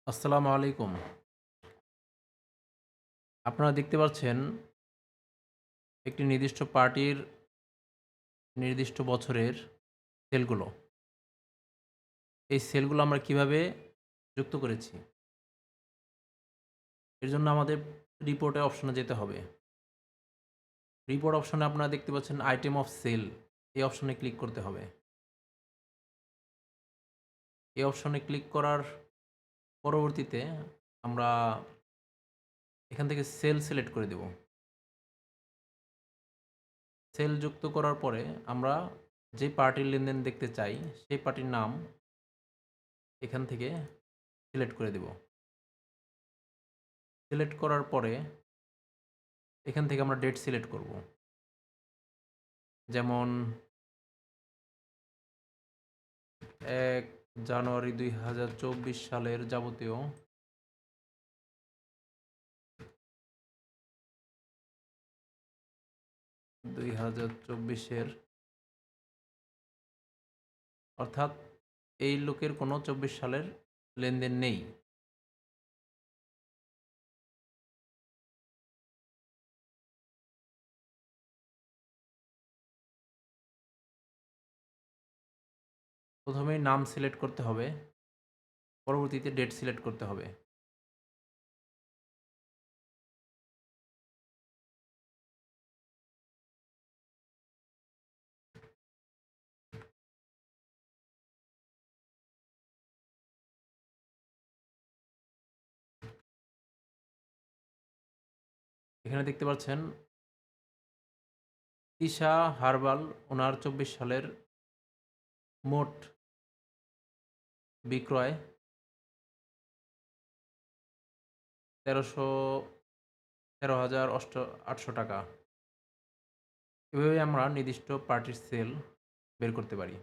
আসসালামু আলাইকুম। আপনারা দেখতে পাচ্ছেন একটি নির্দিষ্ট পার্টির নির্দিষ্ট বছরের সেলগুলো। এই সেলগুলো আমরা কিভাবে যুক্ত করেছি? এর জন্য আমাদের রিপোর্টে অপশনে যেতে হবে। রিপোর্ট অপশনে আপনারা দেখতে পাচ্ছেন আইটেম অফ সেল, এই অপশনে ক্লিক করতে হবে। এই অপশনে ক্লিক করার পরবর্তীতে আমরা এখান থেকে সেল সিলেক্ট করে দেব। সেল যুক্ত করার পরে আমরা যে পার্টির লেনদেন দেখতে চাই সেই পার্টির নাম এখান থেকে সিলেক্ট করে দেব। সিলেক্ট করার পরে এখান থেকে আমরা ডেট সিলেক্ট করব। যেমন ১ জানুয়ারি ২০২৪ সালের যাবতীয় ২০২৪ এর অর্থাৎ এই লোকের কোনো ২৪ সালের লেনদেন নেই। প্রথমেই নাম সিলেক্ট করতে হবে, পরবর্তীতে ডেট সিলেক্ট করতে হবে। এখানে দেখতে পাচ্ছেন তিশা হার্বাল উনার ২৪ সালের মোট বিক্রয় ১৩১৩,৮০০ টাকা। এভাবে আমরা নির্দিষ্ট পার্টির সেল বের করতে পারি।